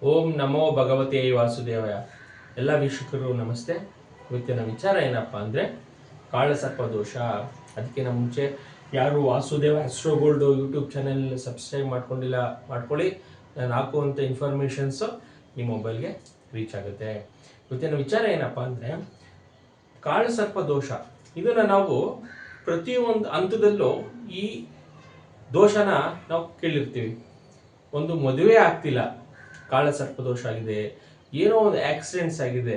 ಓಂ ನಮೋ ಭಗವತೆ ವಾಸುದೇವಯ. ಎಲ್ಲ ವೀಕ್ಷಕರು ನಮಸ್ತೆ. ಇವತ್ತಿನ ವಿಚಾರ ಏನಪ್ಪ ಅಂದರೆ ಕಾಳಸರ್ಪ ದೋಷ. ಅದಕ್ಕಿಂತ ಮುಂಚೆ ಯಾರು ವಾಸುದೇವ ಆಸ್ಟ್ರೋಗೋಲ್ಡ್ ಯೂಟ್ಯೂಬ್ ಚಾನೆಲ್ ಸಬ್ಸ್ಕ್ರೈಬ್ ಮಾಡ್ಕೊಂಡಿಲ್ಲ ಮಾಡ್ಕೊಳ್ಳಿ. ನಾನು ಹಾಕುವಂಥ ಇನ್ಫಾರ್ಮೇಷನ್ಸು ನಿಮ್ಮ ಮೊಬೈಲ್ಗೆ ರೀಚ್ ಆಗುತ್ತೆ. ಇವತ್ತಿನ ವಿಚಾರ ಏನಪ್ಪ ಅಂದರೆ ಕಾಳಸರ್ಪ ದೋಷ. ಇದನ್ನು ನಾವು ಪ್ರತಿಯೊಂದು ಹಂತದಲ್ಲೂ ಈ ದೋಷನ ನಾವು ಕೇಳಿರ್ತೀವಿ. ಒಂದು ಮದುವೆ ಆಗ್ತಿಲ್ಲ, ಕಾಳಸರ್ಪದೋಷ ಆಗಿದೆ. ಏನೋ ಒಂದು ಆಕ್ಸಿಡೆಂಟ್ಸ್ ಆಗಿದೆ,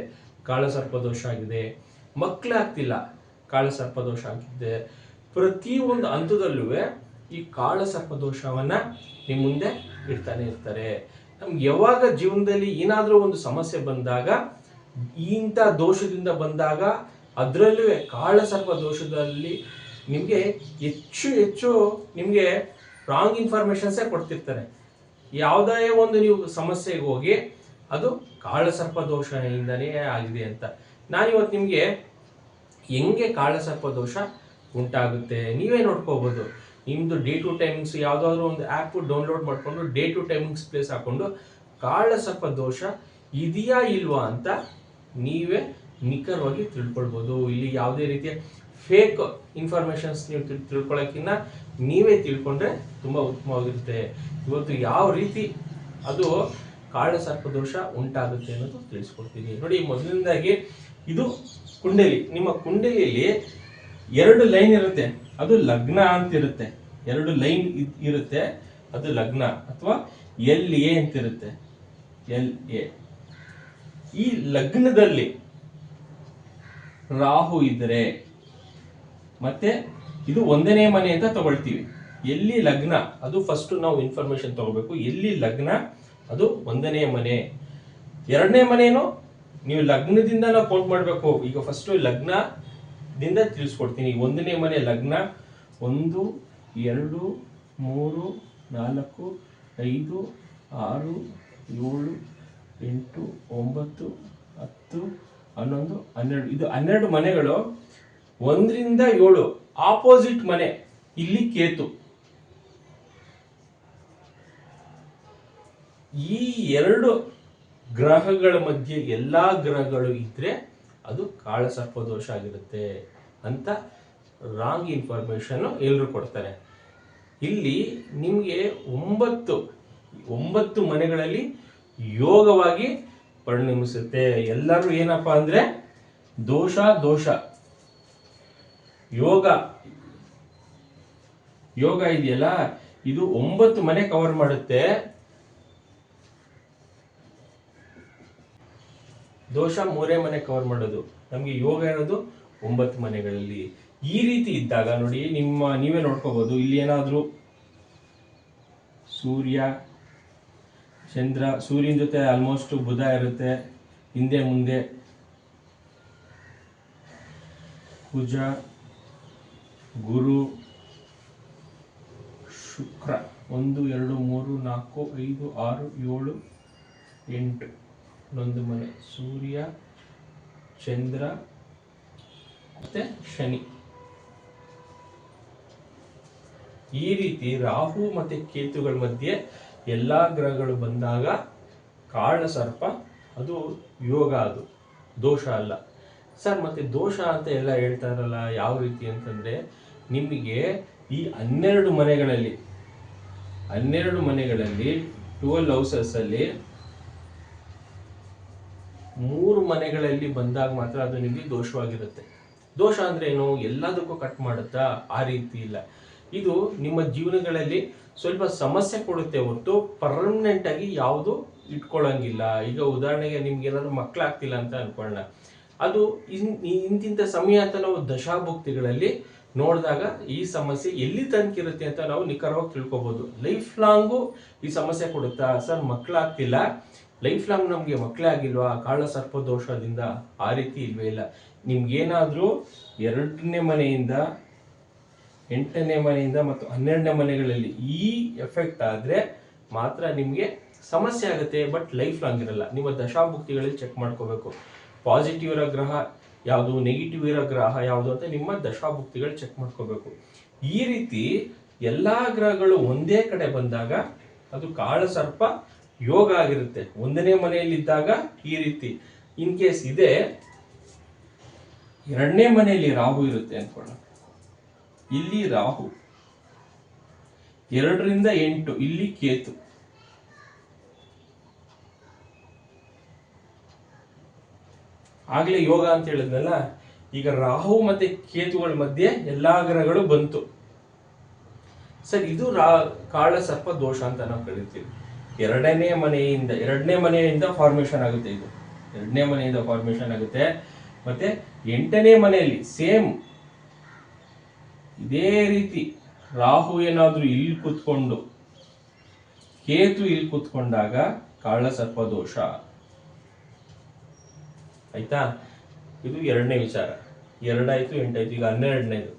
ಕಾಳಸರ್ಪದೋಷ ಆಗಿದೆ. ಮಕ್ಕಳಾಗ್ತಿಲ್ಲ, ಕಾಳಸರ್ಪದೋಷ ಆಗಿದೆ. ಪ್ರತಿಯೊಂದು ಹಂತದಲ್ಲೂ ಈ ಕಾಳಸರ್ಪದೋಷವನ್ನ ನಿಮ್ಮ ಮುಂದೆ ಇಡ್ತಾನೆ ಇರ್ತಾರೆ. ನಮ್ಗೆ ಯಾವಾಗ ಜೀವನದಲ್ಲಿ ಏನಾದರೂ ಒಂದು ಸಮಸ್ಯೆ ಬಂದಾಗ, ಇಂಥ ದೋಷದಿಂದ ಬಂದಾಗ, ಅದರಲ್ಲೂ ಕಾಳಸರ್ಪ ದೋಷದಲ್ಲಿ ನಿಮಗೆ ಹೆಚ್ಚು ನಿಮಗೆ ರಾಂಗ್ ಇನ್ಫಾರ್ಮೇಶನ್ಸೇ ಕೊಡ್ತಿರ್ತಾರೆ. ಯಾವುದೇ ಒಂದು ನೀವು ಸಮಸ್ಯೆಗೆ ಹೋಗಿ ಅದು ಕಾಳಸರ್ಪ ದೋಷದಿಂದನೇ ಆಗಿದೆ ಅಂತ. ನಾನಿವತ್ತು ನಿಮಗೆ ಹೆಂಗೆ ಕಾಳಸರ್ಪ ದೋಷ ಉಂಟಾಗುತ್ತೆ ನೀವೇ ನೋಡ್ಕೋಬೋದು. ನಿಮ್ಮದು ಡೇ ಟು ಟೈಮಿಂಗ್ಸ್ ಯಾವುದಾದ್ರೂ ಒಂದು ಆ್ಯಪ್ ಡೌನ್ಲೋಡ್ ಮಾಡಿಕೊಂಡು ಡೇ ಟು ಟೈಮಿಂಗ್ಸ್ ಪ್ಲೇಸ್ ಹಾಕೊಂಡು ಕಾಳಸರ್ಪ ದೋಷ ಇದೆಯಾ ಇಲ್ವಾ ಅಂತ ನೀವೇ ನಿಖರವಾಗಿ ತಿಳ್ಕೊಳ್ಬೋದು. ಇಲ್ಲಿ ಯಾವುದೇ ರೀತಿಯ ಫೇಕ್ ಇನ್ಫಾರ್ಮೇಷನ್ಸ್ ನೀವು ತಿಳ್ಕೊಳ್ಳೋಕ್ಕಿಂತ ನೀವೇ ತಿಳ್ಕೊಂಡ್ರೆ ತುಂಬ ಉತ್ತಮವಾಗಿರುತ್ತೆ. ಇವತ್ತು ಯಾವ ರೀತಿ ಅದು ಕಾಳಸರ್ಪ ದೋಷ ಉಂಟಾಗುತ್ತೆ ಅನ್ನೋದು ತಿಳಿಸ್ಕೊಡ್ತೀನಿ ನೋಡಿ. ಮೊದಲನೇದಾಗಿ ಇದು ಕುಂಡಲಿ. ನಿಮ್ಮ ಕುಂಡಲಿಯಲ್ಲಿ 2 ಲೈನ್ ಇರುತ್ತೆ, ಅದು ಲಗ್ನ ಅಂತ ಇರುತ್ತೆ. 2 ಲೈನ್ ಇರುತ್ತೆ, ಅದು ಲಗ್ನ ಅಥವಾ LA ಅಂತ ಇರುತ್ತೆ. LA ಈ ಲಗ್ನದಲ್ಲಿ ರಾಹು ಇದ್ದರೆ, ಮತ್ತೆ ಇದು 1ನೇ ಮನೆ ಅಂತ ತಗೊಳ್ತೀವಿ. ಎಲ್ಲಿ ಲಗ್ನ ಅದು ಫಸ್ಟ್ ನಾವು ಇನ್ಫಾರ್ಮೇಶನ್ ತಗೋಬೇಕು. ಎಲ್ಲಿ ಲಗ್ನ ಅದು 1ನೇ ಮನೆ. 2ನೇ ಮನೇನು ನೀವು ಲಗ್ನದಿಂದ ನಾವು ಕೌಂಟ್ ಮಾಡಬೇಕು. ಈಗ ಫಸ್ಟ್ ಲಗ್ನದಿಂದ ತಿಳಿಸ್ಕೊಡ್ತೀನಿ. 1ನೇ ಮನೆ ಲಗ್ನ 1 2 3 4 5 6 7 8 9 10 11 12. ಇದು 12 ಮನೆಗಳು. 1ರಿಂದ 7 ಆಪೋಸಿಟ್ ಮನೆ. ಇಲ್ಲಿ ಕೇತು. ಈ 2 ಗ್ರಹಗಳ ಮಧ್ಯೆ ಎಲ್ಲಾ ಗ್ರಹಗಳು ಇದ್ರೆ ಅದು ಕಾಳಸರ್ಪ ದೋಷ ಆಗಿರುತ್ತೆ ಅಂತ ರಾಂಗ್ ಇನ್ಫಾರ್ಮೇಶನ್ ಎಲ್ಲರೂ ಕೊಡ್ತಾರೆ. ಇಲ್ಲಿ ನಿಮಗೆ 9 ಮನೆಗಳಲ್ಲಿ ಯೋಗವಾಗಿ ಪರಿಣಮಿಸುತ್ತೆ. ಎಲ್ಲರೂ ಏನಪ್ಪಾ ಅಂದ್ರೆ ದೋಷ ಯೋಗ ಇದೆಯಲ್ಲ, ಇದು 9 ಮನೆ ಕವರ್ ಮಾಡುತ್ತೆ. ದೋಷ 3 ಮನೆ ಕವರ್ ಮಾಡೋದು. ನಮ್ಗೆ ಯೋಗ ಇರೋದು 9 ಮನೆಗಳಲ್ಲಿ. ಈ ರೀತಿ ಇದ್ದಾಗ ನೋಡಿ, ನೀವೇ ನೋಡ್ಕೋಬಹುದು. ಇಲ್ಲಿ ಏನಾದ್ರೂ ಸೂರ್ಯ ಚಂದ್ರ, ಸೂರ್ಯನ ಜೊತೆ ಆಲ್ಮೋಸ್ಟ್ ಬುಧ ಇರುತ್ತೆ, ಹಿಂದೆ ಮುಂದೆ ಕುಜ ಗುರು ಶುಕ್ರ 1 2 3 4 5 6 7 8 1 ಮನೆ, ಸೂರ್ಯ ಚಂದ್ರ ಮತ್ತೆ ಶನಿ. ಈ ರೀತಿ ರಾಹು ಮತ್ತೆ ಕೇತುಗಳ ಮಧ್ಯೆ ಎಲ್ಲಾ ಗ್ರಹಗಳು ಬಂದಾಗ ಕಾಳಸರ್ಪ ಅದು ಯೋಗ, ಅದು ದೋಷ ಅಲ್ಲ ಸರ್. ಮತ್ತೆ ದೋಷ ಅಂತ ಎಲ್ಲ ಹೇಳ್ತಾರಲ್ಲ, ಯಾವ ರೀತಿ ಅಂತಂದ್ರೆ ನಿಮಗೆ ಈ 12 ಮನೆಗಳಲ್ಲಿ 12 ಹೌಸಸ್ ಅಲ್ಲಿ 3 ಮನೆಗಳಲ್ಲಿ ಬಂದಾಗ ಮಾತ್ರ ಅದು ನಿಮಗೆ ದೋಷವಾಗಿರುತ್ತೆ. ದೋಷ ಅಂದ್ರೆ ಏನು? ಎಲ್ಲದಕ್ಕೂ ಕಟ್ ಮಾಡುತ್ತಾ? ಆ ರೀತಿ ಇಲ್ಲ. ಇದು ನಿಮ್ಮ ಜೀವನಗಳಲ್ಲಿ ಸ್ವಲ್ಪ ಸಮಸ್ಯೆ ಕೊಡುತ್ತೆ ಹೊರತು ಪರ್ಮನೆಂಟ್ ಆಗಿ ಯಾವುದು ಇಟ್ಕೊಳ್ಳಂಗಿಲ್ಲ. ಈಗ ಉದಾಹರಣೆಗೆ ನಿಮ್ಗೆ ಏನಾದ್ರು ಮಕ್ಕಳಾಗ್ತಿಲ್ಲ ಅಂತ ಅನ್ಕೊಳ್ಳೋಣ. ಅದು ಇಂತಿಂತ ಸಮಯ ಅಂತ ನಾವು ದಶಾಭುಕ್ತಿಗಳಲ್ಲಿ ನೋಡಿದಾಗ ಈ ಸಮಸ್ಯೆ ಎಲ್ಲಿ ತನಕ ಇರುತ್ತೆ ಅಂತ ನಾವು ನಿಖರವಾಗಿ ತಿಳ್ಕೊಬಹುದು. ಲೈಫ್ ಲಾಂಗು ಈ ಸಮಸ್ಯೆ ಕೊಡುತ್ತಾ? ಸರ್ ಮಕ್ಕಳಾಗ್ತಿಲ್ಲ, ಲೈಫ್ ಲಾಂಗ್ ನಮ್ಗೆ ಮಕ್ಕಳೇ ಆಗಿಲ್ವಾ ಕಾಳಸರ್ಪ ದೋಷದಿಂದ? ಆ ರೀತಿ ಇಲ್ವೇ ಇಲ್ಲ. ನಿಮ್ಗೇನಾದ್ರೂ 2ನೇ ಮನೆಯಿಂದ 8ನೇ ಮನೆಯಿಂದ ಮತ್ತು 12ನೇ ಮನೆಗಳಲ್ಲಿ ಈ ಎಫೆಕ್ಟ್ ಆದ್ರೆ ಮಾತ್ರ ನಿಮ್ಗೆ ಸಮಸ್ಯೆ ಆಗುತ್ತೆ. ಬಟ್ ಲೈಫ್ ಲಾಂಗ್ ಇರಲ್ಲ. ನಿಮ್ಮ ದಶಾಭುಕ್ತಿಗಳಲ್ಲಿ ಚೆಕ್ ಮಾಡ್ಕೋಬೇಕು. ಪಾಸಿಟಿವ್ ಇರೋ ಗ್ರಹ ಯಾವುದು, ನೆಗೆಟಿವ್ ಇರೋ ಗ್ರಹ ಯಾವುದು ಅಂತ ನಿಮ್ಮ ದಶಾಭುಕ್ತಿಗಳು ಚೆಕ್ ಮಾಡ್ಕೋಬೇಕು. ಈ ರೀತಿ ಎಲ್ಲಾ ಗ್ರಹಗಳು ಒಂದೇ ಕಡೆ ಬಂದಾಗ ಅದು ಕಾಳಸರ್ಪ ಯೋಗ ಆಗಿರುತ್ತೆ. 1ನೇ ಮನೆಯಲ್ಲಿದ್ದಾಗ ಈ ರೀತಿ. ಇನ್ ಕೇಸ್ ಇದೆ 2ನೇ ಮನೆಯಲ್ಲಿ ರಾಹು ಇರುತ್ತೆ ಅನ್ಕೊಳ್ಳ, ಇಲ್ಲಿ ರಾಹು 2 ರಿಂದ 8 ಇಲ್ಲಿ ಕೇತು, ಆಗ್ಲೇ ಯೋಗ ಅಂತ ಹೇಳಿದ್ನಲ್ಲ. ಈಗ ರಾಹು ಮತ್ತೆ ಕೇತುಗಳ ಮಧ್ಯೆ ಎಲ್ಲಾ ಗ್ರಹಗಳು ಬಂತು ಸರ್. ಇದು ಕಾಳ ಸರ್ಪ ದೋಷ ಅಂತ ನಾವು ಕರಿತೀವಿ. 2ನೇ ಮನೆಯಿಂದ ಫಾರ್ಮೇಶನ್ ಆಗುತ್ತೆ. ಇದು 2ನೇ ಮನೆಯಿಂದ ಫಾರ್ಮೇಶನ್ ಆಗುತ್ತೆ. ಮತ್ತೆ 8ನೇ ಮನೆಯಲ್ಲಿ ಸೇಮ್ ಇದೇ ರೀತಿ ರಾಹು ಏನಾದ್ರೂ ಇಲ್ಲಿ ಕೂತ್ಕೊಂಡು ಕೇತು ಇಲ್ಲಿ ಕೂತ್ಕೊಂಡಾಗ ಕಾಳ ಸರ್ಪ ದೋಷ ಆಯ್ತಾ. ಇದು 2ನೇ ವಿಚಾರ. 2 ಆಯ್ತು, 8 ಆಯ್ತು. ಈಗ 12ನೇದು.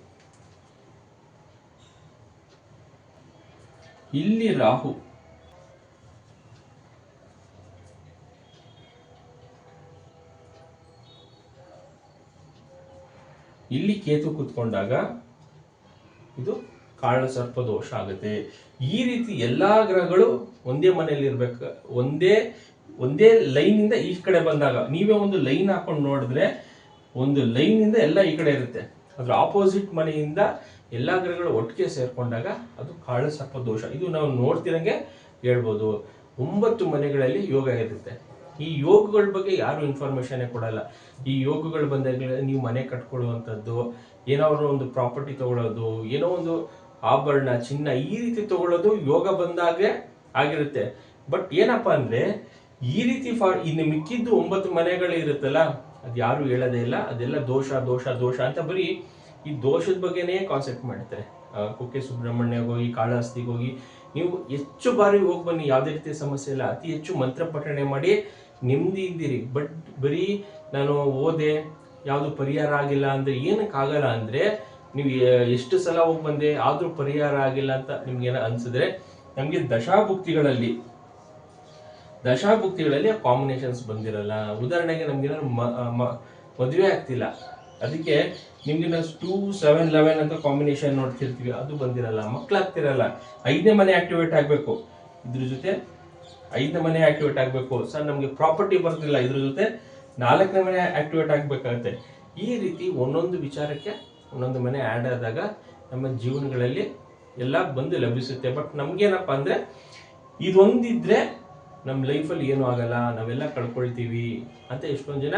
ಇಲ್ಲಿ ರಾಹು ಇಲ್ಲಿ ಕೇತು ಕೂತ್ಕೊಂಡಾಗ ಇದು ಕಾಳ ಸರ್ಪ ದೋಷ ಆಗುತ್ತೆ. ಈ ರೀತಿ ಎಲ್ಲಾ ಗ್ರಹಗಳು ಒಂದೇ ಮನೆಯಲ್ಲಿ ಇರ್ಬೇಕು. ಒಂದೇ ಲೈನ್ ಇಂದ ಈ ಕಡೆ ಬಂದಾಗ ನೀವೇ ಒಂದು ಲೈನ್ ಹಾಕೊಂಡು ನೋಡಿದ್ರೆ ಒಂದು ಲೈನ್ ಇಂದ ಎಲ್ಲ ಈ ಕಡೆ ಇರುತ್ತೆ. ಅದ್ರ ಆಪೋಸಿಟ್ ಮನೆಯಿಂದ ಎಲ್ಲಾ ಗ್ರಹಗಳು ಒಟ್ಟಿಗೆ ಸೇರ್ಕೊಂಡಾಗ ಅದು ಕಾಳ ಸರ್ಪ ದೋಷ. ಇದು ನಾವು ನೋಡ್ತಿರಂಗೆ ಹೇಳ್ಬೋದು. 9 ಮನೆಗಳಲ್ಲಿ ಯೋಗ ಇರುತ್ತೆ. ಈ ಯೋಗಗಳ ಬಗ್ಗೆ ಯಾರು ಇನ್ಫಾರ್ಮೇಶನ್ ಕೊಡಲ್ಲ. ಈ ಯೋಗಗಳು ಬಂದಾಗ ನೀವು ಮನೆ ಕಟ್ಕೊಳ್ಳುವಂಥದ್ದು, ಏನಾದ್ರು ಒಂದು ಪ್ರಾಪರ್ಟಿ ತಗೊಳ್ಳೋದು, ಏನೋ ಒಂದು ಆಭರಣ, ಚಿನ್ನ ಈ ರೀತಿ ತಗೊಳ್ಳೋದು ಯೋಗ ಬಂದಾಗೆ ಆಗಿರುತ್ತೆ. ಬಟ್ ಏನಪ್ಪಾ ಅಂದ್ರೆ ಈ ರೀತಿ ಇನ್ನು ಮಿಕ್ಕಿದ್ದು 9 ಮನೆಗಳು ಇರುತ್ತಲ್ಲ, ಅದು ಯಾರು ಹೇಳೋದೇ ಇಲ್ಲ. ಅದೆಲ್ಲ ದೋಷ ದೋಷ ದೋಷ ಅಂತ ಬರೀ ಈ ದೋಷದ ಬಗ್ಗೆನೇ ಕಾನ್ಸೆಪ್ಟ್ ಮಾಡ್ತಾರೆ. ಕುಕ್ಕೆ ಸುಬ್ರಹ್ಮಣ್ಯಗೆ ಹೋಗಿ, ಕಾಳಹಸ್ತಿಗೆ ಹೋಗಿ ನೀವು ಹೆಚ್ಚು ಬಾರಿ ಹೋಗಿ ಬನ್ನಿ, ಯಾವುದೇ ರೀತಿಯ ಸಮಸ್ಯೆ ಇಲ್ಲ. ಅತಿ ಹೆಚ್ಚು ಮಂತ್ರ ಪಠಣೆ ಮಾಡಿ ನೆಮ್ಮದಿ ಇದ್ದೀರಿ. ಬಟ್ ಬರೀ ನಾನು ಓದೆ ಯಾವುದು ಪರಿಹಾರ ಆಗಿಲ್ಲ ಅಂದ್ರೆ ಏನಕ್ಕೆ ಆಗಲ್ಲ ಅಂದ್ರೆ, ನೀವು ಎಷ್ಟು ಸಲ ಹೋಗಿ ಬಂದೆ ಆದ್ರೂ ಪರಿಹಾರ ಆಗಿಲ್ಲ ಅಂತ ನಿಮ್ಗೇನ ಅನ್ಸಿದ್ರೆ, ನಮ್ಗೆ ದಶಾಭುಕ್ತಿಗಳಲ್ಲಿ ಕಾಂಬಿನೇಷನ್ಸ್ ಬಂದಿರಲ್ಲ. ಉದಾಹರಣೆಗೆ ನಮ್ಗೇನಾದ್ರು ಮದುವೆ ಆಗ್ತಿಲ್ಲ, ಅದಕ್ಕೆ ನಿಮ್ಗೆ 2, 7, 11 ಅಂತ ಕಾಂಬಿನೇಷನ್ ನೋಡ್ತಿರ್ತೀವಿ, ಅದು ಬಂದಿರಲ್ಲ. ಮಕ್ಕಳಾಗ್ತಿರಲ್ಲ, 5ನೇ ಮನೆ ಆಕ್ಟಿವೇಟ್ ಆಗ್ಬೇಕು, ಇದ್ರ ಜೊತೆ 5ನೇ ಮನೆ ಆಕ್ಟಿವೇಟ್ ಆಗ್ಬೇಕು. ಸರ್ ನಮ್ಗೆ ಪ್ರಾಪರ್ಟಿ ಬರ್ತಿಲ್ಲ, ಇದ್ರ ಜೊತೆ 4ನೇ ಮನೆ ಆಕ್ಟಿವೇಟ್ ಆಗ್ಬೇಕಾಗತ್ತೆ. ಈ ರೀತಿ ಒಂದೊಂದು ವಿಚಾರಕ್ಕೆ ಒಂದೊಂದು ಮನೆ ಆ್ಯಡ್ ಆದಾಗ ನಮ್ಮ ಜೀವನಗಳಲ್ಲಿ ಎಲ್ಲ ಬಂದು ಲಭಿಸುತ್ತೆ. ಬಟ್ ನಮ್ಗೇನಪ್ಪ ಅಂದ್ರೆ ಇದೊಂದಿದ್ರೆ ನಮ್ಮ ಲೈಫಲ್ಲಿ ಏನೂ ಆಗಲ್ಲ, ನಾವೆಲ್ಲ ಕಳ್ಕೊಳ್ತೀವಿ ಅಂತ ಎಷ್ಟೊಂದು ಜನ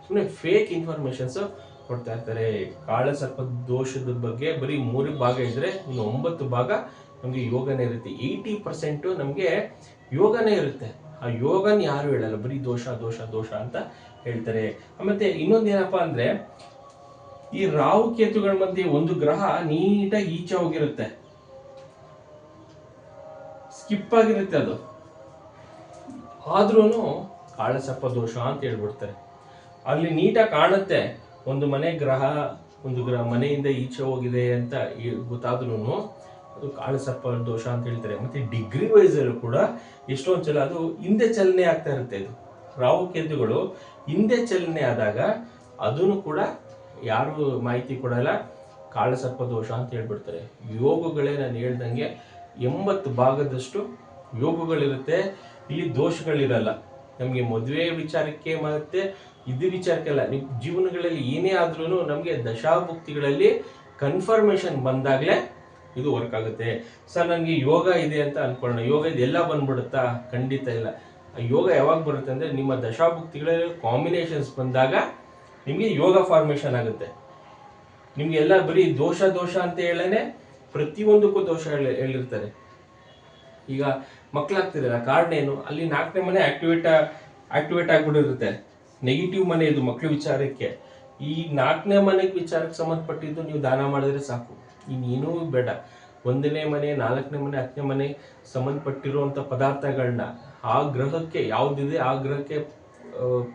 ಸುಮ್ಮನೆ ಫೇಕ್ ಇನ್ಫಾರ್ಮೇಶನ್ಸ್ ಕೊಡ್ತಾ ಇರ್ತಾರೆ. ಕಾಳ ಸರ್ಪ ದೋಷದ ಬಗ್ಗೆ ಬರೀ 3 ಭಾಗ ಇದ್ರೆ ಇನ್ನು 9 ಭಾಗ ನಮ್ಗೆ ಯೋಗನೇ ಇರುತ್ತೆ. 80% ನಮ್ಗೆ ಯೋಗನೇ ಇರುತ್ತೆ. ಆ ಯೋಗನ ಯಾರು ಹೇಳಲ್ಲ, ಬರೀ ದೋಷ ದೋಷ ದೋಷ ಅಂತ ಹೇಳ್ತಾರೆ. ಮತ್ತೆ ಇನ್ನೊಂದೇನಪ್ಪಾ ಅಂದ್ರೆ, ಈ ರಾಹು ಕೇತುಗಳ ಮಧ್ಯೆ ಒಂದು ಗ್ರಹ ನೀಟಾಗಿ ಈಚೆ ಹೋಗಿರುತ್ತೆ, ಸ್ಕಿಪ್ ಆಗಿರುತ್ತೆ. ಅದು ಆದ್ರೂ ಕಾಳ ಸರ್ಪ ದೋಷ ಅಂತ ಹೇಳ್ಬಿಡ್ತಾರೆ. ಅಲ್ಲಿ ನೀಟಾಗಿ ಕಾಣುತ್ತೆ ಒಂದು ಮನೆಯಿಂದ ಈಚೆ ಹೋಗಿದೆ ಅಂತ ಗೊತ್ತಾದ್ರೂ ಅದು ಕಾಳ ಸರ್ಪ ದೋಷ ಅಂತ ಹೇಳ್ತಾರೆ. ಮತ್ತೆ ಡಿಗ್ರಿ ವೈಸ್ ಅಲ್ಲೂ ಕೂಡ ಎಷ್ಟೊಂದು ಸಲ ಅದು ಹಿಂದೆ ಚಲನೆ ಆಗ್ತಾ ಇರುತ್ತೆ. ಇದು ರಾಹು ಕೇತುಗಳು ಹಿಂದೆ ಚಲನೆ ಆದಾಗ ಅದನ್ನು ಕೂಡ ಯಾರು ಮಾಹಿತಿ ಕೊಡಲ್ಲ, ಕಾಳ ಸರ್ಪ ದೋಷ ಅಂತ ಹೇಳ್ಬಿಡ್ತಾರೆ. ಯೋಗಗಳೇ ನಾನು ಹೇಳ್ದಂಗೆ 80 ಭಾಗದಷ್ಟು ಯೋಗಗಳಿರುತ್ತೆ, ಇಲ್ಲಿ ದೋಷಗಳಿರಲ್ಲ. ನಮಗೆ ಮದುವೆ ವಿಚಾರಕ್ಕೆ ಮತ್ತೆ ಇದು ವಿಚಾರಕ್ಕೆಲ್ಲ, ನಿಮ್ಮ ಜೀವನಗಳಲ್ಲಿ ಏನೇ ಆದ್ರೂ ನಮಗೆ ದಶಾಭುಕ್ತಿಗಳಲ್ಲಿ ಕನ್ಫರ್ಮೇಶನ್ ಬಂದಾಗಲೇ ಇದು ವರ್ಕ್ ಆಗುತ್ತೆ. ಸರ್ ನನಗೆ ಯೋಗ ಇದೆ ಅಂತ ಅನ್ಕೊಳ್ಳೋಣ, ಯೋಗ ಇದೆಲ್ಲ ಬಂದ್ಬಿಡುತ್ತಾ? ಖಂಡಿತ ಇಲ್ಲ. ಯೋಗ ಯಾವಾಗ ಬರುತ್ತೆ ಅಂದ್ರೆ ನಿಮ್ಮ ದಶಾಭುಕ್ತಿಗಳಲ್ಲಿ ಕಾಂಬಿನೇಷನ್ಸ್ ಬಂದಾಗ ನಿಮಗೆ ಯೋಗ ಫಾರ್ಮೇಶನ್ ಆಗುತ್ತೆ. ನಿಮ್ಗೆ ಎಲ್ಲ ಬರೀ ದೋಷ ದೋಷ ಅಂತ ಹೇಳೇನೆ ಪ್ರತಿಯೊಂದಕ್ಕೂ ದೋಷ ಹೇಳಿರ್ತಾರೆ. ಈಗ ಮಕ್ಕಳಾಗ್ತಿರಲ್ಲ, ಕಾರಣ ಏನು? ಅಲ್ಲಿ 4ನೇ ಮನೆ ಆಕ್ಟಿವೇಟ್ ಆಗ್ಬಿಟ್ಟಿರುತ್ತೆ. ನೆಗೆಟಿವ್ ಮನೆ ಇದು ಮಕ್ಕಳ ವಿಚಾರಕ್ಕೆ. ಈ 4ನೇ ಮನೆ ವಿಚಾರಕ್ಕೆ ಸಂಬಂಧಪಟ್ಟಿದ್ದು ನೀವು ದಾನ ಮಾಡಿದ್ರೆ ಸಾಕು, ಇನ್ನೇನೂ ಬೇಡ. 1ನೇ ಮನೆ, 4ನೇ ಮನೆ, 10ನೇ ಮನೆ ಸಂಬಂಧಪಟ್ಟಿರುವಂಥ ಪದಾರ್ಥಗಳನ್ನ ಆ ಗ್ರಹಕ್ಕೆ ಯಾವುದಿದೆ ಆ ಗ್ರಹಕ್ಕೆ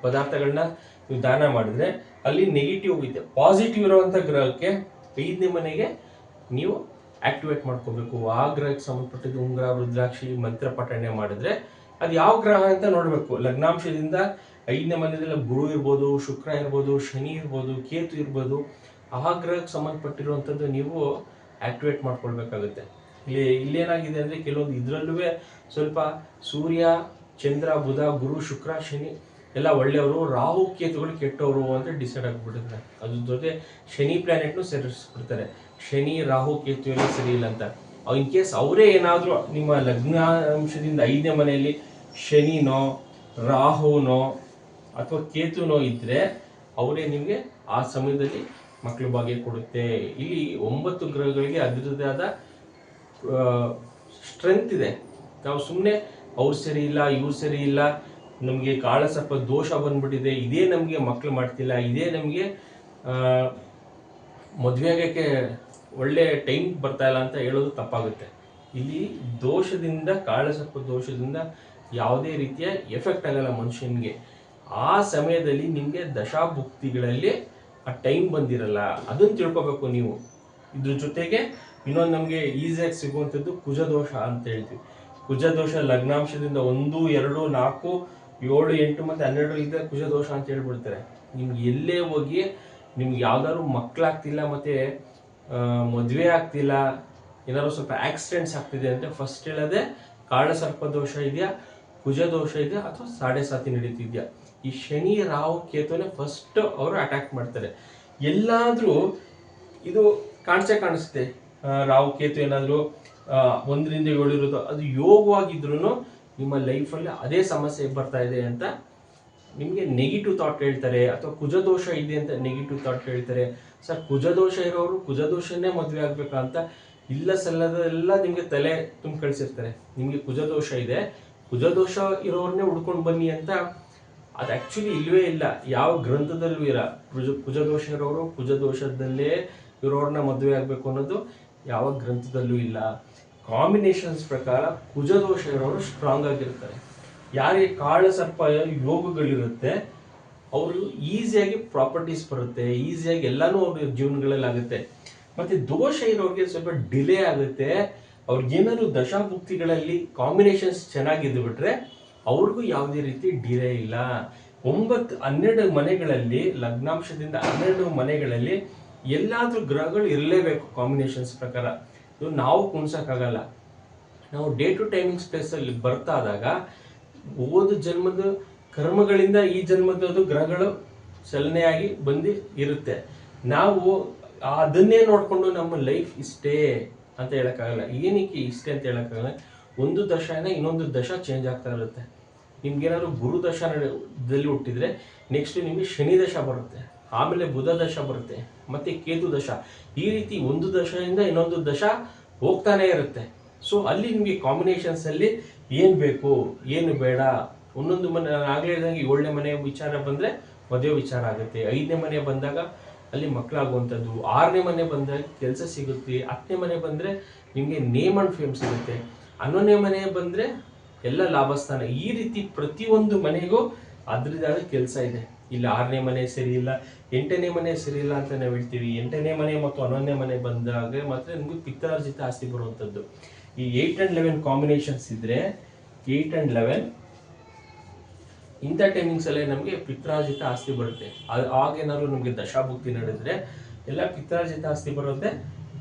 ಪದಾರ್ಥಗಳನ್ನ ನೀವು ದಾನ ಮಾಡಿದ್ರೆ ಅಲ್ಲಿ ನೆಗೆಟಿವ್ ಇದೆ. ಪಾಸಿಟಿವ್ ಇರುವಂಥ ಗ್ರಹಕ್ಕೆ 5ನೇ ಮನೆಗೆ ನೀವು ಆಕ್ಟಿವೇಟ್ ಮಾಡ್ಕೋಬೇಕು. ಆ ಗ್ರಹಕ್ಕೆ ಸಂಬಂಧಪಟ್ಟಿದ್ದು ಉಂಗುರ, ರುದ್ರಾಕ್ಷಿ, ಮಂತ್ರ ಪಠಣೆ ಮಾಡಿದ್ರೆ ಅದು ಯಾವ ಗ್ರಹ ಅಂತ ನೋಡಬೇಕು. ಲಗ್ನಾಂಶದಿಂದ 5ನೇ ಮನೆಯಲ್ಲ ಗುರು ಇರ್ಬೋದು, ಶುಕ್ರ ಇರ್ಬೋದು, ಶನಿ ಇರ್ಬೋದು, ಕೇತು ಇರ್ಬೋದು, ಆ ಗ್ರಹಕ್ಕೆ ಸಂಬಂಧಪಟ್ಟಿರುವಂಥದ್ದು ನೀವು ಆಕ್ಟಿವೇಟ್ ಮಾಡ್ಕೊಳ್ಬೇಕಾಗುತ್ತೆ. ಇಲ್ಲೇನಾಗಿದೆ ಅಂದ್ರೆ ಕೆಲವೊಂದು ಇದರಲ್ಲೂ ಸ್ವಲ್ಪ ಸೂರ್ಯ ಚಂದ್ರ ಬುಧ ಗುರು ಶುಕ್ರ ಶನಿ ಎಲ್ಲ ಒಳ್ಳೆಯವರು, ರಾಹು ಕೇತುಗಳು ಕೆಟ್ಟವರು ಅಂತ ಡಿಸೈಡ್ ಆಗಿಬಿಟ್ಟಿರ್ತಾರೆ. ಅದ್ರ ಜೊತೆ ಶನಿ ಪ್ಲಾನೆಟ್ನು ಸೇರಿಸ್ಬಿಡ್ತಾರೆ. ಶನಿ ರಾಹು ಕೇತು ಎಲ್ಲ ಸರಿ ಇಲ್ಲ ಅಂತ. ಇನ್ ಕೇಸ್ ಅವರೇ ಏನಾದರೂ ನಿಮ್ಮ ಲಗ್ನಾಂಶದಿಂದ 5ನೇ ಮನೆಯಲ್ಲಿ ಶನಿನೋ ರಾಹುನೋ ಅಥವಾ ಕೇತುನೋ ಇದ್ರೆ ಅವರೇ ನಿಮಗೆ ಆ ಸಮಯದಲ್ಲಿ ಮಕ್ಕಳು ಭಾಗ್ಯ ಕೊಡುತ್ತೆ. ಇಲ್ಲಿ 9 ಗ್ರಹಗಳಿಗೆ ಅದರದ್ದೇ ಆದ ಸ್ಟ್ರೆಂತ್ ಇದೆ. ನಾವು ಸುಮ್ಮನೆ ಅವ್ರು ಸರಿ ಇಲ್ಲ ಇವ್ರು ಸರಿ ಇಲ್ಲ, ನಮಗೆ ಕಾಳಸರ್ಪ ದೋಷ ಬಂದ್ಬಿಟ್ಟಿದೆ, ಇದೇ ನಮಗೆ ಮಕ್ಕಳು ಮಾಡ್ತಿಲ್ಲ, ಇದೇ ನಮಗೆ ಮದುವೆ ಆಗೋಕ್ಕೆ ಒಳ್ಳೆ ಟೈಮ್ ಬರ್ತಾ ಇಲ್ಲ ಅಂತ ಹೇಳೋದು ತಪ್ಪಾಗುತ್ತೆ. ಇಲ್ಲಿ ದೋಷದಿಂದ, ಕಾಳಸರ್ಪ ದೋಷದಿಂದ ಯಾವುದೇ ರೀತಿಯ ಎಫೆಕ್ಟ್ ಆಗಲ್ಲ ಮನುಷ್ಯನಿಗೆ. ಆ ಸಮಯದಲ್ಲಿ ನಿಮಗೆ ದಶಾಭುಕ್ತಿಗಳಲ್ಲಿ ಆ ಟೈಮ್ ಬಂದಿರಲ್ಲ, ಅದನ್ನು ತಿಳ್ಕೊಬೇಕು ನೀವು. ಇದ್ರ ಜೊತೆಗೆ ಇನ್ನೊಂದು ನಮಗೆ ಈಸಿಯಾಗಿ ಸಿಗುವಂಥದ್ದು ಕುಜದೋಷ ಅಂತ ಹೇಳ್ತೀವಿ. ಕುಜದೋಷ ಲಗ್ನಾಂಶದಿಂದ 1, 2, 4, 7, 8 ಮತ್ತು 12 ಇದ್ದರೆ ಕುಜದೋಷ ಅಂತ ಹೇಳ್ಬಿಡ್ತಾರೆ. ನಿಮ್ಗೆ ಎಲ್ಲೇ ಹೋಗಿ ನಿಮ್ಗೆ ಯಾವ್ದಾದ್ರು ಮಕ್ಕಳಾಗ್ತಿಲ್ಲ ಮತ್ತು ಮದುವೆ ಆಗ್ತಿಲ್ಲ, ಏನಾದ್ರು ಸ್ವಲ್ಪ ಆಕ್ಸಿಡೆಂಟ್ಸ್ ಆಗ್ತಿದೆ ಅಂತ ಫಸ್ಟ್ ಹೇಳೋದೆ ಕಾಳಸರ್ಪ ದೋಷ ಇದೆಯಾ, ಕುಜದೋಷ ಇದೆಯಾ ಅಥವಾ 7.5 ನಡೀತಿದ್ಯಾ. ಈ ಶನಿ ರಾಹು ಕೇತುನೇ ಫಸ್ಟ್ ಅವರು ಅಟ್ಯಾಕ್ ಮಾಡ್ತಾರೆ. ಎಲ್ಲಾದ್ರೂ ಇದು ಕಾಣಿಸುತ್ತೆ. ರಾಹು ಕೇತು ಏನಾದ್ರು 1ರಿಂದ 7 ಇರೋದು ಅದು ಯೋಗವಾಗಿದ್ರು ನಿಮ್ಮ ಲೈಫಲ್ಲಿ ಅದೇ ಸಮಸ್ಯೆ ಬರ್ತಾ ಇದೆ ಅಂತ ನಿಮಗೆ ನೆಗೆಟಿವ್ ಥಾಟ್ ಹೇಳ್ತಾರೆ, ಅಥವಾ ಕುಜದೋಷ ಇದೆ ಅಂತ ನೆಗೆಟಿವ್ ಥಾಟ್ ಹೇಳ್ತಾರೆ. ಸರ್ ಕುಜದೋಷ ಇರೋರು ಕುಜದೋಷನೇ ಮದುವೆ ಆಗ್ಬೇಕಾ ಅಂತ ಇಲ್ಲ ಸಲ್ಲದೆಲ್ಲ ನಿಮಗೆ ತಲೆ ತುಂಬ ಕಳಿಸಿರ್ತಾರೆ. ನಿಮಗೆ ಕುಜದೋಷ ಇದೆ, ಕುಜದೋಷ ಇರೋರನ್ನೇ ಹುಡ್ಕೊಂಡು ಬನ್ನಿ ಅಂತ. ಅದು ಆ್ಯಕ್ಚುಲಿ ಇಲ್ಲವೇ ಇಲ್ಲ, ಯಾವ ಗ್ರಂಥದಲ್ಲೂ ಇರ. ಕುಜದೋಷ ಇರೋರು ಕುಜದೋಷದಲ್ಲೇ ಇರೋರನ್ನ ಮದುವೆ ಆಗಬೇಕು ಅನ್ನೋದು ಯಾವ ಗ್ರಂಥದಲ್ಲೂ ಇಲ್ಲ. ಕಾಂಬಿನೇಷನ್ಸ್ ಪ್ರಕಾರ ಕುಜದೋಷ ಇರೋರು ಸ್ಟ್ರಾಂಗ್ ಆಗಿರ್ತಾರೆ. ಯಾರಿಗೆ ಕಾಳಸರ್ಪ ಯೋಗಗಳಿರುತ್ತೆ ಅವರು ಈಸಿಯಾಗಿ ಪ್ರಾಪರ್ಟೀಸ್ ಬರುತ್ತೆ, ಈಸಿಯಾಗಿ ಎಲ್ಲಾನು ಅವ್ರ ಜೀವನಗಳಲ್ಲಿ ಆಗುತ್ತೆ. ಮತ್ತೆ ದೋಷ ಇರೋರಿಗೆ ಸ್ವಲ್ಪ ಡಿಲೇ ಆಗುತ್ತೆ. ಅವ್ರಿಗೇನಾದ್ರು ದಶಾಭುಕ್ತಿಗಳಲ್ಲಿ ಕಾಂಬಿನೇಷನ್ಸ್ ಚೆನ್ನಾಗಿದ್ದು ಬಿಟ್ರೆ ಅವ್ರಿಗೂ ಯಾವುದೇ ರೀತಿ ಡಿಲೇ ಇಲ್ಲ. 9-12 ಮನೆಗಳಲ್ಲಿ, ಲಗ್ನಾಂಶದಿಂದ 12 ಮನೆಗಳಲ್ಲಿ ಎಲ್ಲಾದ್ರೂ ಗ್ರಹಗಳು ಇರಲೇಬೇಕು ಕಾಂಬಿನೇಷನ್ಸ್ ಪ್ರಕಾರ. ಇದು ನಾವು ಕುಣಿಸೋಕ್ಕಾಗಲ್ಲ. ನಾವು ಡೇ ಟು ಟೈಮಿಂಗ್ ಸ್ಪೇಸಲ್ಲಿ ಬರ್ತಾದಾಗ ಹೋದ ಜನ್ಮದ ಕರ್ಮಗಳಿಂದ ಈ ಜನ್ಮದ ಗ್ರಹಗಳು ಚಲನೆಯಾಗಿ ಬಂದು ಇರುತ್ತೆ. ನಾವು ಅದನ್ನೇ ನೋಡಿಕೊಂಡು ನಮ್ಮ ಲೈಫ್ ಇಷ್ಟೇ ಅಂತ ಹೇಳೋಕ್ಕಾಗಲ್ಲ. ಏನಕ್ಕೆ ಇಷ್ಟೇ ಅಂತ ಹೇಳೋಕ್ಕಾಗಲ್ಲ, ಒಂದು ದಶೆಯಿಂದ ಇನ್ನೊಂದು ದಶ ಚೇಂಜ್ ಆಗ್ತಾ ಇರುತ್ತೆ. ನಿಮ್ಗೇನಾದ್ರು ಗುರು ದಶದಲ್ಲಿ ಹುಟ್ಟಿದ್ರೆ ನೆಕ್ಸ್ಟ್ ನಿಮಗೆ ಶನಿ ದಶ ಬರುತ್ತೆ, ಆಮೇಲೆ ಬುಧ ದಶ ಬರುತ್ತೆ, ಮತ್ತೆ ಕೇತು ದಶ. ಈ ರೀತಿ ಒಂದು ದಶೆಯಿಂದ ಇನ್ನೊಂದು ದಶ ಹೋಗ್ತಾನೆ ಇರುತ್ತೆ. ಸೊ ಅಲ್ಲಿ ನಿಮಗೆ ಕಾಂಬಿನೇಷನ್ಸ್ ಅಲ್ಲಿ ಏನು ಬೇಕು ಏನು ಬೇಡ, ಒಂದೊಂದು ಮನೆ ಆಗಲೇ ಹೇಳಿದಂಗೆ 7ನೇ ಮನೆ ವಿಚಾರ ಬಂದರೆ ಮದುವೆ ವಿಚಾರ ಆಗುತ್ತೆ, 5ನೇ ಮನೆ ಬಂದಾಗ ಅಲ್ಲಿ ಮಕ್ಕಳಾಗುವಂಥದ್ದು, 6ನೇ ಮನೆ ಬಂದಾಗ ಕೆಲಸ ಸಿಗುತ್ತೆ, 10ನೇ ಮನೆ ಬಂದರೆ ನಿಮಗೆ ನೇಮ್ ಆ್ಯಂಡ್ ಫೇಮ್ ಸಿಗುತ್ತೆ, 11ನೇ ಮನೆ ಬಂದರೆ ಎಲ್ಲ ಲಾಭಸ್ಥಾನ. ಈ ರೀತಿ ಪ್ರತಿಯೊಂದು ಮನೆಗೂ ಅದರದ್ದಾದ ಕೆಲಸ ಇದೆ. ಇಲ್ಲಿ 6ನೇ ಮನೆ ಸರಿ ಇಲ್ಲ, 8ನೇ ಮನೆ ಸರಿ ಇಲ್ಲ ಅಂತ ನಾವು ಹೇಳ್ತೀವಿ. 8ನೇ ಮನೆ ಮತ್ತು 11ನೇ ಮನೆ ಬಂದಾಗ ಮಾತ್ರ ನಿಮಗೆ ಪಿತ್ರಾರ್ಜಿತ ಆಸ್ತಿ ಬರುವಂಥದ್ದು. ಈ 8 and 11 ಕಾಂಬಿನೇಷನ್ಸ್ ಇದ್ರೆ 8 and 11 ಇಂಥ ಟೈಮಿಂಗ್ಸ್ ಅಲ್ಲೇ ನಮಗೆ ಪಿತ್ರಾರ್ಜಿತ ಆಸ್ತಿ ಬರುತ್ತೆ. ಆಗೇನಾದ್ರು ನಮಗೆ ದಶಾಭುಕ್ತಿ ನಡೆದ್ರೆ ಎಲ್ಲ ಪಿತ್ರಾರ್ಜಿತ ಆಸ್ತಿ ಬರುತ್ತೆ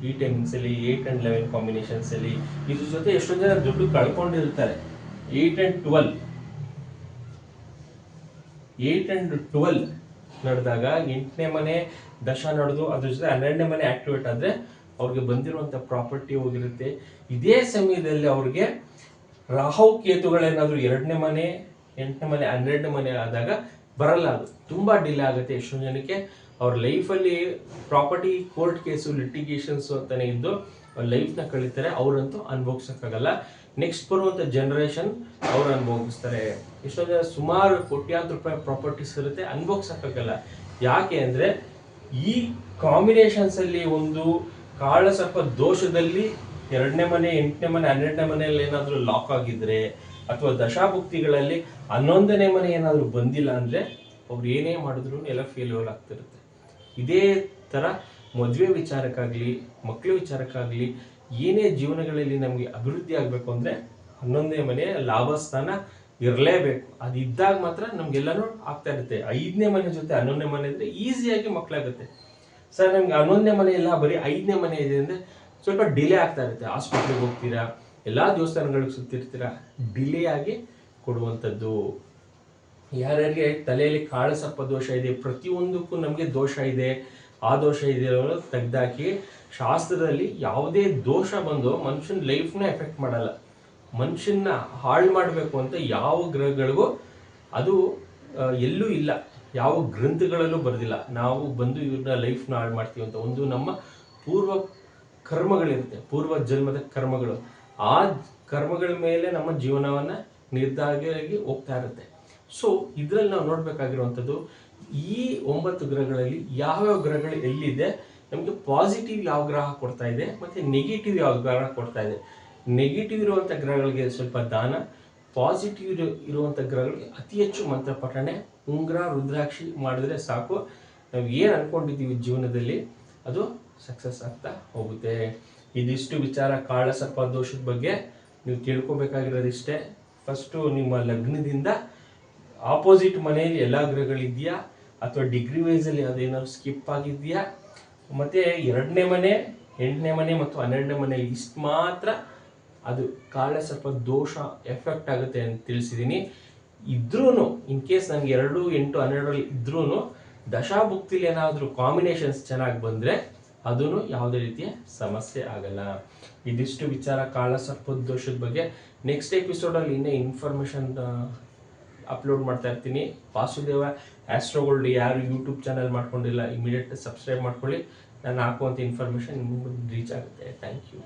ಈ ಟೈಮಿಂಗ್ಸ್ ಅಲ್ಲಿ, 8 and 11 ಕಾಂಬಿನೇಷನ್ಸ್ ಅಲ್ಲಿ. ಇದ್ರ ಜೊತೆ ಎಷ್ಟೊಂದು ಜನ ದುಡ್ಡು ಕಳ್ಕೊಂಡಿರ್ತಾರೆ. 8 and 12 ನಡೆದಾಗ 8ನೇ ಮನೆ ದಶ ನಡೆದು ಅದ್ರ ಜೊತೆ 12ನೇ ಮನೆ ಆಕ್ಟಿವೇಟ್ ಆದ್ರೆ ಅವ್ರಿಗೆ ಬಂದಿರುವಂಥ ಪ್ರಾಪರ್ಟಿ ಹೋಗಿರುತ್ತೆ. ಇದೇ ಸಮಯದಲ್ಲಿ ಅವ್ರಿಗೆ ರಾಹು ಕೇತುಗಳೇನಾದ್ರು 2ನೇ ಮನೆ 8ನೇ ಮನೆ 12ನೇ ಮನೆ ಆದಾಗ ಬರಲ್ಲ, ಅದು ತುಂಬಾ ಡಿಲೇ ಆಗುತ್ತೆ. ಎಷ್ಟೊಂದು ಜನಕ್ಕೆ ಅವ್ರ ಲೈಫಲ್ಲಿ ಪ್ರಾಪರ್ಟಿ ಕೋರ್ಟ್ ಕೇಸು ಲಿಟಿಗೇಷನ್ಸ್ ಅಂತಾನೆ ಇದ್ದು ಅವ್ರ ಲೈಫ್ನ ಕಳೀತಾರೆ. ಅವರಂತೂ ಅನುಭವಿಸೋಕ್ಕಾಗಲ್ಲ. ನೆಕ್ಸ್ಟ್ ಬರುವಂಥ ಜನರೇಷನ್ ಅವ್ರು ಅನುಭವಿಸ್ತಾರೆ. ಎಷ್ಟೊಂದು ಜನ ಸುಮಾರು ಕೋಟ್ಯಾಂತರ ರೂಪಾಯಿ ಪ್ರಾಪರ್ಟೀಸ್ ಇರುತ್ತೆ, ಅನುಭವಿಸೋಕ್ಕಾಗಲ್ಲ. ಯಾಕೆ ಅಂದರೆ ಈ ಕಾಂಬಿನೇಷನ್ಸ್ ಅಲ್ಲಿ ಒಂದು ಕಾಳಸರ್ಪ ದೋಷದಲ್ಲಿ 2ನೇ ಮನೆ 8ನೇ ಮನೆ 12ನೇ ಮನೆಯಲ್ಲಿ ಏನಾದರೂ ಲಾಕ್ ಆಗಿದ್ರೆ ಅಥವಾ ದಶಾಭುಕ್ತಿಗಳಲ್ಲಿ 11ನೇ ಮನೆ ಏನಾದರೂ ಬಂದಿಲ್ಲ ಅಂದರೆ ಅವ್ರು ಏನೇ ಮಾಡಿದ್ರು ಎಲ್ಲ ಫೇಲ್ಯೂರ್ ಆಗ್ತಿರುತ್ತೆ. ಇದೇ ಥರ ಮದುವೆ ವಿಚಾರಕ್ಕಾಗಲಿ ಮಕ್ಕಳ ವಿಚಾರಕ್ಕಾಗಲಿ ಏನೇ ಜೀವನಗಳಲ್ಲಿ ನಮಗೆ ಅಭಿವೃದ್ಧಿ ಆಗಬೇಕು ಅಂದರೆ 11ನೇ ಮನೆ ಲಾಭಸ್ಥಾನ ಇರಲೇಬೇಕು. ಅದು ಇದ್ದಾಗ ಮಾತ್ರ ನಮ್ಗೆಲ್ಲನೂ ಆಗ್ತಾ ಇರುತ್ತೆ. 5ನೇ ಮನೆ ಜೊತೆ 11ನೇ ಮನೆ ಇದ್ರೆ ಈಸಿಯಾಗಿ ಮಕ್ಕಳಾಗುತ್ತೆ. ಸರ್ ನಮ್ಗೆ 11ನೇ ಮನೆ ಇಲ್ಲ ಬರೀ 5ನೇ ಮನೆ ಇದೆ ಅಂದರೆ ಸ್ವಲ್ಪ ಡಿಲೇ ಆಗ್ತಾ ಇರುತ್ತೆ. ಹಾಸ್ಪಿಟ್ಲಿಗೆ ಹೋಗ್ತೀರಾ, ಎಲ್ಲ ದೇವಸ್ಥಾನಗಳಿಗೆ ಸುತ್ತಿರ್ತೀರಾ, ಡಿಲೇ ಆಗಿ ಕೊಡುವಂಥದ್ದು. ಯಾರ್ಯಾರಿಗೆ ತಲೆಯಲ್ಲಿ ಕಾಳಸರ್ಪ ದೋಷ ಇದೆ, ಪ್ರತಿಯೊಂದಕ್ಕೂ ನಮಗೆ ದೋಷ ಇದೆ, ಆ ದೋಷ ಇದೆ ಅನ್ನೋದು ತೆಗ್ದಾಕಿ, ಶಾಸ್ತ್ರದಲ್ಲಿ ಯಾವುದೇ ದೋಷ ಬಂದು ಮನುಷ್ಯನ ಲೈಫ್ನ ಎಫೆಕ್ಟ್ ಮಾಡಲ್ಲ. ಮನುಷ್ಯನ ಹಾಳು ಮಾಡಬೇಕು ಅಂತ ಯಾವ ಗ್ರಹಗಳಿಗೂ ಅದು ಎಲ್ಲೂ ಇಲ್ಲ, ಯಾವ ಗ್ರಂಥಗಳಲ್ಲೂ ಬರೆದಿಲ್ಲ. ನಾವು ಬಂದು ಇವ್ರನ್ನ ಲೈಫ್ನ ಹಾಳು ಮಾಡ್ತೀವಿ ಅಂತ ಒಂದು ನಮ್ಮ ಪೂರ್ವ ಕರ್ಮಗಳಿರುತ್ತೆ, ಪೂರ್ವ ಜನ್ಮದ ಕರ್ಮಗಳು. ಆ ಕರ್ಮಗಳ ಮೇಲೆ ನಮ್ಮ ಜೀವನವನ್ನು ನಿರ್ಧಾರವಾಗಿ ಹೋಗ್ತಾ ಇರುತ್ತೆ. ಸೊ ಇದರಲ್ಲಿ ನಾವು ನೋಡಬೇಕಾಗಿರುವಂಥದ್ದು, ಈ 9 ಗ್ರಹಗಳಲ್ಲಿ ಯಾವ್ಯಾವ ಗ್ರಹಗಳು ಎಲ್ಲಿದೆ, ನಮಗೆ ಪಾಸಿಟಿವ್ ಯಾವ ಗ್ರಹ ಕೊಡ್ತಾ ಇದೆ ಮತ್ತು ನೆಗೆಟಿವ್ ಯಾವ ಗ್ರಹ ಕೊಡ್ತಾ ಇದೆ. ನೆಗೆಟಿವ್ ಇರುವಂಥ ಗ್ರಹಗಳಿಗೆ ಸ್ವಲ್ಪ ದಾನ, ಪಾಸಿಟಿವ್ ಇರುವಂಥ ಗ್ರಹಗಳಿಗೆ ಅತಿ ಹೆಚ್ಚು ಮಂತ್ರ ಪಠಣೆ, ಉಂಗುರ ರುದ್ರಾಕ್ಷಿ ಮಾಡಿದ್ರೆ ಸಾಕು. ನಾವು ಏನು ಅಂದ್ಕೊಂಡಿದ್ದೀವಿ ಜೀವನದಲ್ಲಿ ಅದು ಸಕ್ಸಸ್ ಆಗ್ತಾ ಹೋಗುತ್ತೆ. ಇದಿಷ್ಟು ವಿಚಾರ ಕಾಳಸರ್ಪ ದೋಷದ ಬಗ್ಗೆ ನೀವು ತಿಳ್ಕೊಬೇಕಾಗಿರೋದಿಷ್ಟೇ. ಫಸ್ಟು ನಿಮ್ಮ ಲಗ್ನದಿಂದ ಆಪೋಸಿಟ್ ಮನೆಯಲ್ಲಿ ಎಲ್ಲ ಗ್ರಹಗಳಿದೆಯಾ ಅಥವಾ ಡಿಗ್ರಿ ವೈಸಲ್ಲಿ ಅದೇನಾದ್ರು ಸ್ಕಿಪ್ ಆಗಿದೆಯಾ, ಮತ್ತು 2ನೇ ಮನೆ, 8ನೇ ಮನೆ ಮತ್ತು 12ನೇ ಮನೆಯಲ್ಲಿ ಇಷ್ಟು ಮಾತ್ರ ಅದು ಕಾಳಸರ್ಪ ದೋಷ ಎಫೆಕ್ಟ್ ಆಗುತ್ತೆ ಅಂತ ತಿಳಿಸಿದ್ದೀನಿ. ಇದ್ರೂ ಇನ್ ಕೇಸ್ ನನಗೆ 2, 8, 12ರಲ್ಲಿ ಇದ್ರೂ ದಶಾಭುಕ್ತಿಲಿ ಏನಾದರೂ ಕಾಂಬಿನೇಷನ್ಸ್ ಚೆನ್ನಾಗಿ ಬಂದರೆ ಅದೂ ಯಾವುದೇ ರೀತಿಯ ಸಮಸ್ಯೆ ಆಗಲ್ಲ. ಇದಿಷ್ಟು ವಿಚಾರ ಕಾಳಸರ್ಪದ ದೋಷದ ಬಗ್ಗೆ. ನೆಕ್ಸ್ಟ್ ಎಪಿಸೋಡಲ್ಲಿ ಇನ್ನೇ ಇನ್ಫಾರ್ಮೇಷನ್ ಅಪ್ಲೋಡ್ ಮಾಡ್ತಾ ಇರ್ತೀನಿ. ವಾಸುದೇವ ಆಸ್ಟ್ರೋಗೋಲ್ಡ್ ಯಾರು ಯೂಟ್ಯೂಬ್ ಚಾನಲ್ ಮಾಡ್ಕೊಂಡಿಲ್ಲ, ಇಮಿಡಿಯೇಟ್ ಸಬ್ಸ್ಕ್ರೈಬ್ ಮಾಡ್ಕೊಳ್ಳಿ. ನಾನು ಹಾಕುವಂಥ ಇನ್ಫಾರ್ಮೇಷನ್ ನಿಮಗೆ ರೀಚ್ ಆಗುತ್ತೆ. Thank you.